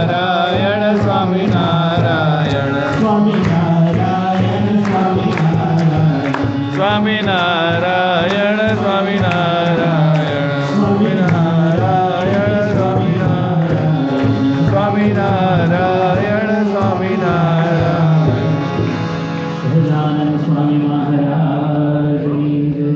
સ્વામિનારાયણ સ્વામિનારાયણ સ્વામિનારાયણ સ્વામિનારાયણ સ્વામિનારાયણ સ્વામિનારાયણ સ્વામિનારાયણ સ્વામિનારાયણ સ્વામિનારાયણ સ્વામિનારાયણ. સહજાનંદ સ્વામી મહારાજની જય.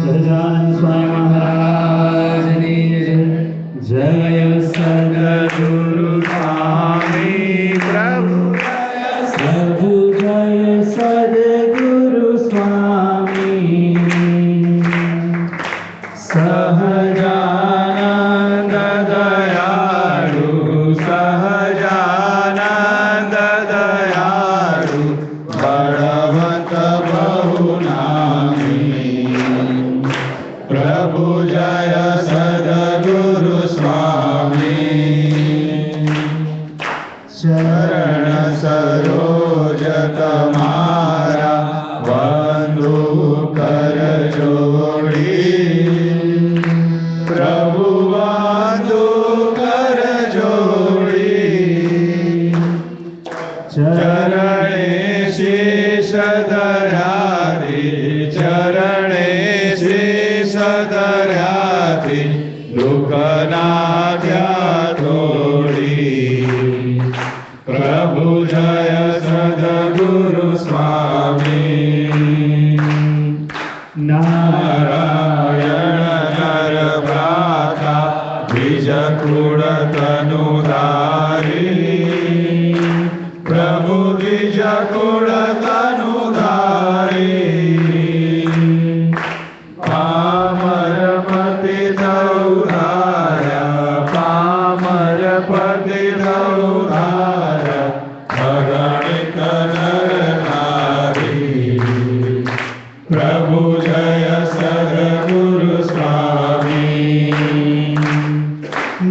સહજાનંદ સ્વામી મહારાજની જય. જય સદગુરુ સ્વામી પ્રભુ પ્રભુ જય સદગુરુ સ્વામી. સહજાનંદ દયાળુ સહજાનંદ દયાળુ બળવંત બહુ નામી પ્રભુ જય સદગુરુ સ્વામી. ચરણ સરોજ તમારા વંદુ કર જોડી પ્રભુ વંદુ કર જોડી. ચરણે શીશ ધર્યાથી ચરણે શીશ ધર્યાથી દુઃખના થયા તોડી પ્રભુ જય સદગુરુ સ્વામી. નારાયણ નર ભ્રાતા બીજ કુળ તનુધારી પ્રભુ બીજ કુળ તનુધારી. પામર પતિ ધૌધાર્યા પામર પતિ ધૌધાર્યા અગણિત નર નારી પ્રભુ જય સદગુરુ સ્વામી.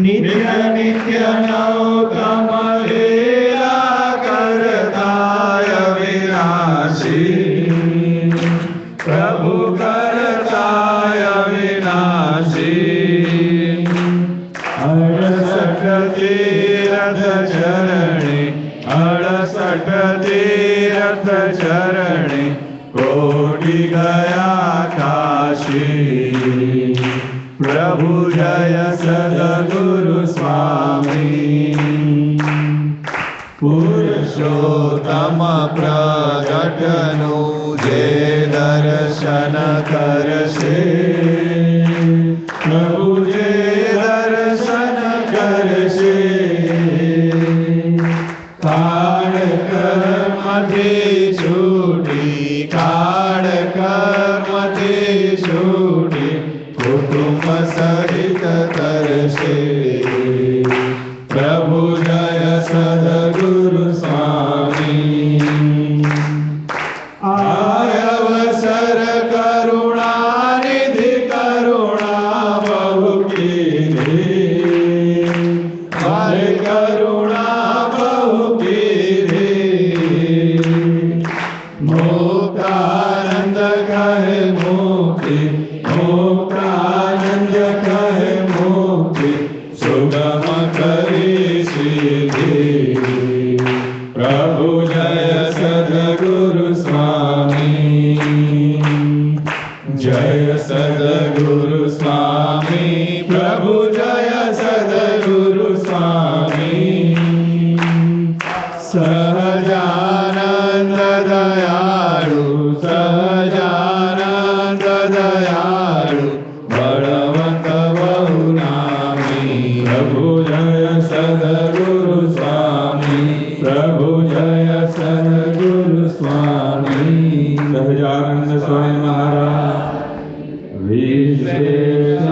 નિત્ય નિત્ય નૌતમ લીલા કરતાય વિનાશી પ્રભુ કરતાય વિનાશી. 68 તીર્થ ચરણે 68 તીર્થ ચરણે કોટી ગયા કાશી પ્રભુ જય સદગુરુ સ્વામી. પુરુષોત્તમ પ્રગટનું જે દર્શન કરશે પ્રભુ જે દર્શન કરશે કાળ કર્મથી છૂટી કાળ કર્મથી છૂટી કુટુંબ સહિત તરશે પ્રભુ જય સદગુરુ સ્વામી. અવસર કરુણાનિધિ કરુણા બહુ કીધી હરે કરુણા બહુ કીધી. મુક્તાનંદ કહે મુક્તિ મુક્તાનંદ કહે મુક્તિ સુગમ કરી સિદ્ધિ પ્રભુ જય સદગુરુ સ્વામી. જય સદગુરુ સ્વામી પ્રભુ જય સદગુરુ સ્વામી. સહજાનંદ દયાળુ સહજાનંદ દયાળુ બળવંત બહુ નામી પ્રભુ જય સદગુરુ સ્વામી પ્રભુ જય સદગુરુ સ્વામી. સહજાનંદ સ્વામી મહારાજ વિશેષ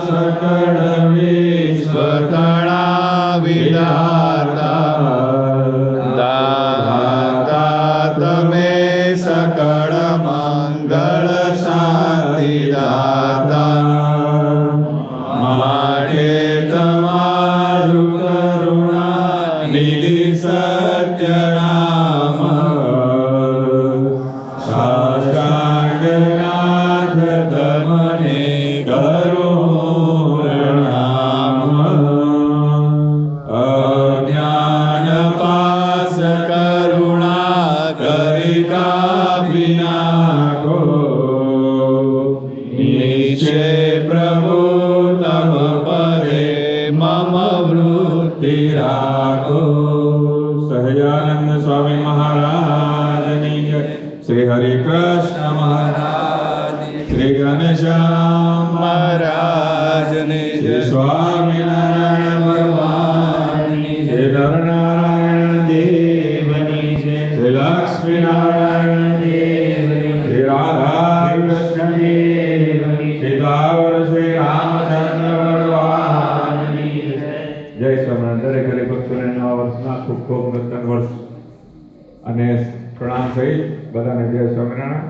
સકળ વિશ્વ કણા વિધાતા દાતા તમે સકળ મંગલ મંગળ શાંતિ દાતા માટે તમારું કરુણા નિધિ સત્ય નામ સાષ્ટાંગનાથ તમને કરું પ્રણામ અજ્ઞાન પાસ કરુણા કરી કાપી નાખો નીચે પ્રભુ તમ પરે મમ વૃત્તિ રાખો. સહજાનંદ સ્વામી મહારાજની જય. શ્રી હરિ કૃષ્ણ મહારાજ, શ્રી ઘનશ્યામ મહારાજની જય. સ્વામિનારાયણ ભગવાનની જય. નરનારાયણ દેવની જય. શ્રી લક્ષ્મીનારાયણ દેવની. શ્રી રાધા કૃષ્ણ દેવની. શ્રી દાવર શ્રી રામચંદ્ર ભગવાનની જય. જય સ્વામિનારાયણ. દરેક હરિભક્તોને નવા વર્ષના ખૂબ ખૂબ નૂતન વર્ષ અને પ્રણામ સહિત બધાને જય સ્વામિનારાયણ.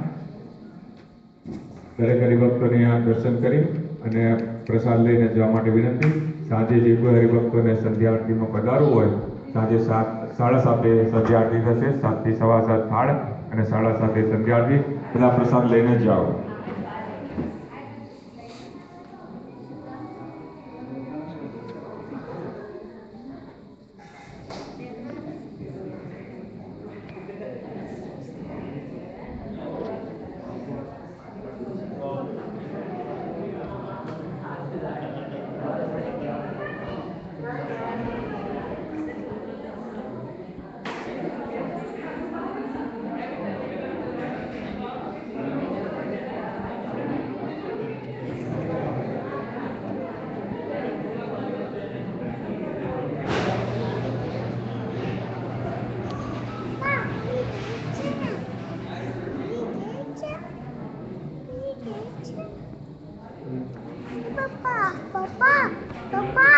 દરેક હરિભક્તોને આ દર્શન કરી અને પ્રસાદ લઈને જવા માટે વિનંતી. સાંજે જે કોઈ હરિભક્તોને સંધ્યા આરતીમાં પધારવું હોય, સાંજે 7:30 સંધ્યા આરતી થશે. 7 થી 7:15 થાળ અને 7:30 સંધ્યા આરતી. બધા પ્રસાદ લઈને જાઓ. Papa,